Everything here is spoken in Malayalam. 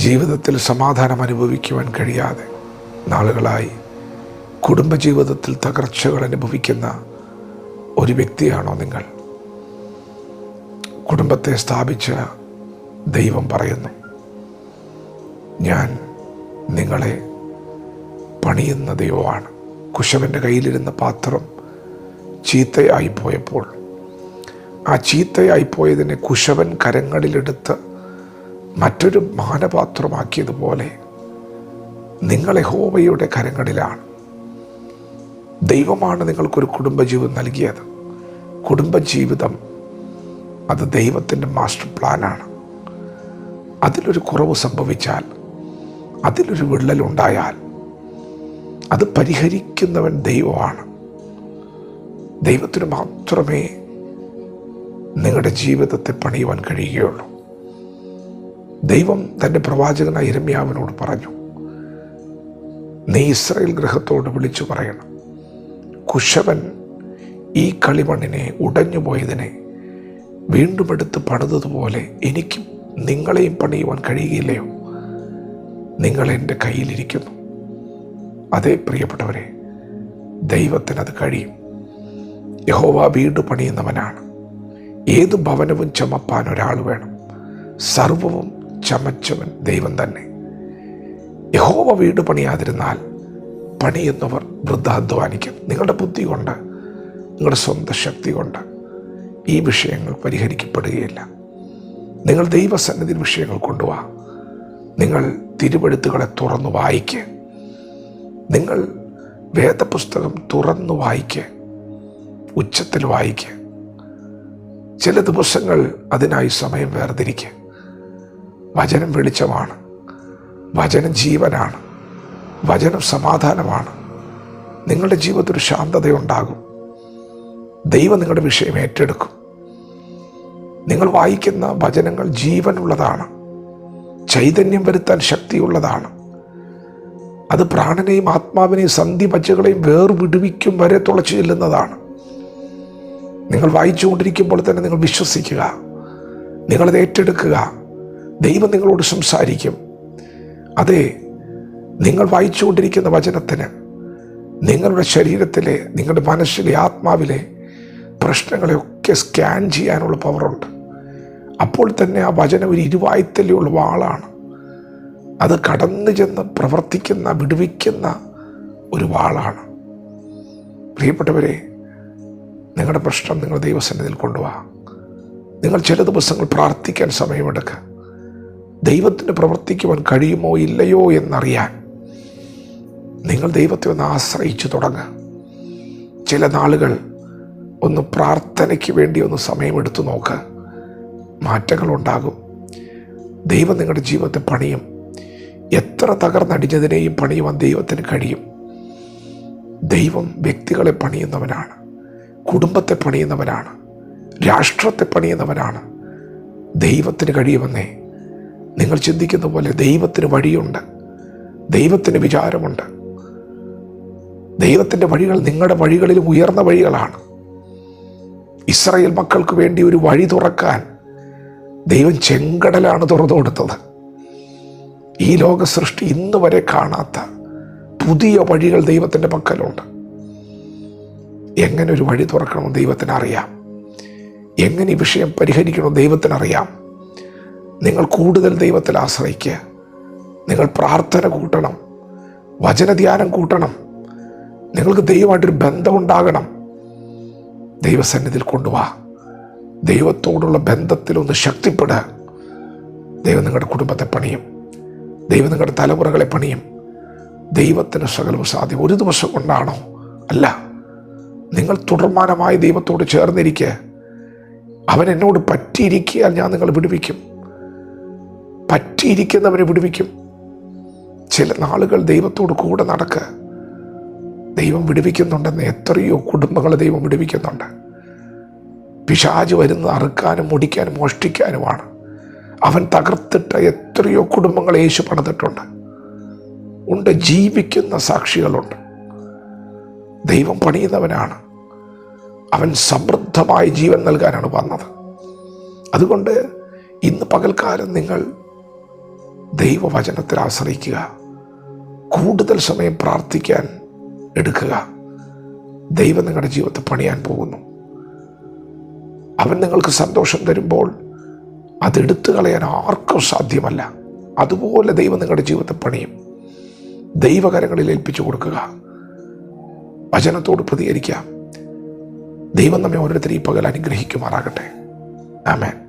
ജീവിതത്തിൽ സമാധാനം അനുഭവിക്കുവാൻ കഴിയാതെ നാളുകളായി കുടുംബജീവിതത്തിൽ തകർച്ചകൾ അനുഭവിക്കുന്ന ഒരു വ്യക്തിയാണോ നിങ്ങൾ? കുടുംബത്തെ സ്ഥാപിച്ച ദൈവം പറയുന്നു, ഞാൻ നിങ്ങളെ പണിയുന്ന ദൈവമാണ്. കുശവൻ്റെ കയ്യിലിരുന്ന പാത്രം ചീത്തയായിപ്പോയപ്പോൾ ആ ചീത്തയായിപ്പോയതിനെ കുശവൻ കരങ്ങളിലെടുത്ത് മറ്റൊരു മാനപാത്രമാക്കിയതുപോലെ നിങ്ങൾ യഹോവയുടെ കരങ്ങളിലാണ്. ദൈവമാണ് നിങ്ങൾക്കൊരു കുടുംബജീവിതം നൽകിയത്. കുടുംബജീവിതം അത് ദൈവത്തിൻ്റെ മാസ്റ്റർ പ്ലാനാണ്. അതിലൊരു കുറവ് സംഭവിച്ചാൽ, അതിലൊരു വിള്ളലുണ്ടായാൽ അത് പരിഹരിക്കുന്നവൻ ദൈവമാണ്. ദൈവത്തിന് മാത്രമേ നിങ്ങളുടെ ജീവിതത്തെ പണിയുവാൻ കഴിയുകയുള്ളൂ. ദൈവം തൻ്റെ പ്രവാചകനായ യിരെമ്യാവിനോട് പറഞ്ഞു, നീ ഇസ്രായേൽ ഗൃഹത്തോട് വിളിച്ചു പറയണം, കുശവൻ ഈ കളിമണ്ണിനെ ഉടഞ്ഞുപോയതിനെ വീണ്ടും എടുത്ത് പണിതതുപോലെ എനിക്ക് നിങ്ങളെയും പണിയുവാൻ കഴിയുകയില്ലയോ? നിങ്ങൾ എൻ്റെ കയ്യിലിരിക്കുന്നു. അതേ പ്രിയപ്പെട്ടവരെ, ദൈവത്തിനത് കഴിയും. യഹോവ വീട് പണിയുന്നവനാണ്. ഏത് ഭവനവും ചമപ്പാൻ ഒരാൾ വേണം. സർവവും ചമച്ചവൻ ദൈവം തന്നെ. യഹോവ വീട് പണിയാതിരുന്നാൽ പണിയുന്നവർ വൃദ്ധാധ്വാനിക്കും. നിങ്ങളുടെ ബുദ്ധി കൊണ്ട്, നിങ്ങളുടെ സ്വന്തം ശക്തി കൊണ്ട് ഈ വിഷയങ്ങൾ പരിഹരിക്കപ്പെടുകയില്ല. നിങ്ങൾ ദൈവസന്നിധിയിൽ വിഷയങ്ങൾ കൊണ്ടുപോവാ. നിങ്ങൾ തിരുവെഴുത്തുകളെ തുറന്നു വായിക്കുക. നിങ്ങൾ വേദപുസ്തകം തുറന്നു വായിക്കുക, ഉച്ചത്തിൽ വായിക്കുക. ചില ദിവസങ്ങൾ അതിനായി സമയം വേർതിരിക്കുക. വചനം വെളിച്ചമാണ്, വചനം ജീവനാണ്, വചനം സമാധാനമാണ്. നിങ്ങളുടെ ജീവിതത്തിൽ ഒരു ശാന്തതയുണ്ടാകും. ദൈവം നിങ്ങളുടെ വിഷയം ഏറ്റെടുക്കും. നിങ്ങൾ വായിക്കുന്ന വചനങ്ങൾ ജീവനുള്ളതാണ്, ചൈതന്യം വരുത്താൻ ശക്തിയുള്ളതാണ്. അത് പ്രാണനെയും ആത്മാവിനെയും സന്ധിമജ്ജകളെയും വേർവിടുവിക്കും വരെ തുളച്ചു ചെല്ലുന്നതാണ്. നിങ്ങൾ വായിച്ചുകൊണ്ടിരിക്കുമ്പോൾ തന്നെ നിങ്ങൾ വിശ്വസിക്കുക, നിങ്ങളത് ഏറ്റെടുക്കുക. ദൈവം നിങ്ങളോട് സംസാരിക്കും. അതെ, നിങ്ങൾ വായിച്ചുകൊണ്ടിരിക്കുന്ന വചനത്തിന് നിങ്ങളുടെ ശരീരത്തിലെ, നിങ്ങളുടെ മനസ്സിലെ, ആത്മാവിലെ പ്രശ്നങ്ങളെയൊക്കെ സ്കാൻ ചെയ്യാനുള്ള പവറുണ്ട്. അപ്പോൾ തന്നെ ആ വചനം ഒരു ഇരുവായ്ത്തല്ലുള്ള വാളാണ്. അത് കടന്നു ചെന്ന് പ്രവർത്തിക്കുന്ന, വിടുവിക്കുന്ന ഒരു വാളാണ്. പ്രിയപ്പെട്ടവരെ, നിങ്ങളുടെ പ്രശ്നം നിങ്ങൾ ദൈവസന്നിധിയിൽ കൊണ്ടുപോകാം. നിങ്ങൾ ചില ദിവസങ്ങൾ പ്രാർത്ഥിക്കാൻ സമയമെടുക്കുക. ദൈവത്തിന് പ്രവർത്തിക്കുവാൻ കഴിയുമോ ഇല്ലയോ എന്നറിയാൻ നിങ്ങൾ ദൈവത്തെ ഒന്ന് ആശ്രയിച്ചു തുടങ്ങുക. ചില നാളുകൾ ഒന്ന് പ്രാർത്ഥനയ്ക്ക് വേണ്ടി ഒന്ന് സമയമെടുത്തു നോക്കുക. മാറ്റങ്ങളുണ്ടാകും. ദൈവം നിങ്ങളുടെ ജീവിതത്തെ പണിയും. എത്ര തകർന്നടിഞ്ഞതിനെയും പണിയുവാൻ ദൈവത്തിന് കഴിയും. ദൈവം വ്യക്തികളെ പണിയുന്നവനാണ്, കുടുംബത്തെ പണിയുന്നവനാണ്, രാഷ്ട്രത്തെ പണിയുന്നവനാണ്. ദൈവത്തിന് കഴിയുമെന്നേ. നിങ്ങൾ ചിന്തിക്കുന്ന പോലെ ദൈവത്തിന് വഴിയുണ്ട്, ദൈവത്തിന് വിചാരമുണ്ട്. ദൈവത്തിൻ്റെ വഴികൾ നിങ്ങളുടെ വഴികളിലും ഉയർന്ന വഴികളാണ്. ഇസ്രായേൽ മക്കൾക്ക് വേണ്ടി ഒരു വഴി തുറക്കാൻ ദൈവം ചെങ്കടലാണ് തുറന്നു കൊടുത്തത്. ഈ ലോക സൃഷ്ടി ഇന്ന് വരെ കാണാത്ത പുതിയ വഴികൾ ദൈവത്തിൻ്റെ പക്കലുണ്ട്. എങ്ങനെ ഒരു വഴി തുറക്കണം ദൈവത്തിന് അറിയാം. എങ്ങനെ ഈ വിഷയം പരിഹരിക്കണം ദൈവത്തിനറിയാം. നിങ്ങൾ കൂടുതൽ ദൈവത്തിൽ ആശ്രയിക്കുക. നിങ്ങൾ പ്രാർത്ഥന കൂട്ടണം, വചനധ്യാനം കൂട്ടണം. നിങ്ങൾക്ക് ദൈവമായിട്ടൊരു ബന്ധമുണ്ടാകണം. ദൈവസന്നിധിയിൽ കൊണ്ടുപോവാ. ദൈവത്തോടുള്ള ബന്ധത്തിലൊന്ന് ശക്തിപ്പെടുക. ദൈവം നിങ്ങളുടെ കുടുംബത്തെ പണിയും. ദൈവം നിങ്ങളുടെ തലമുറകളെ പണിയും. ദൈവത്തിന് സകലവും സാധ്യം. ഒരു ദിവസം കൊണ്ടാണോ? അല്ല. നിങ്ങൾ തുടർമാനമായി ദൈവത്തോട് ചേർന്നിരിക്കുക. അവൻ എന്നോട് പറ്റിയിരിക്കിയാൽ ഞാൻ നിങ്ങളെ വിടുവിക്കും. പറ്റിയിരിക്കുന്നവനെ വിടുവിക്കും. ചില നാളുകൾ ദൈവത്തോട് കൂടെ നടക്കുക. ദൈവം വിടുവിക്കുന്നുണ്ടെന്ന് എത്രയോ കുടുംബങ്ങളെ ദൈവം വിടുവിക്കുന്നുണ്ട്. പിശാച് വരുന്നത് അറുക്കാനും മുടിക്കാനും മോഷ്ടിക്കാനുമാണ്. അവൻ തകർത്തിട്ട എത്രയോ കുടുംബങ്ങളെ യേശു പണിതിട്ടുണ്ട്. ഉണ്ട്, ജീവിക്കുന്ന സാക്ഷികളുണ്ട്. ദൈവം പണിയുന്നവനാണ്. അവൻ സമൃദ്ധമായ ജീവൻ നൽകാനാണ് വന്നത്. അതുകൊണ്ട് ഇന്ന് പകൽക്കാലം നിങ്ങൾ ദൈവവചനത്തിൽ ആശ്രയിക്കുക. കൂടുതൽ സമയം പ്രാർത്ഥിക്കാൻ എടുക്കുക. ദൈവം നിങ്ങളുടെ ജീവിതത്തെ പണിയാൻ പോകുന്നു. അവൻ നിങ്ങൾക്ക് സന്തോഷം തരുമ്പോൾ അതെടുത്തു കളയാൻ ആർക്കും സാധ്യമല്ല. അതുപോലെ ദൈവം നിങ്ങളുടെ ജീവിതത്തെ പണിയും. ദൈവകരങ്ങളിൽ ഏൽപ്പിച്ചു കൊടുക്കുക. വചനത്തോട് പ്രതികരിക്കാം. ദൈവം നമ്മെ ഓരോരുത്തരും ഈ പകൽ അനുഗ്രഹിക്കുമാറാകട്ടെ. ആമേൻ.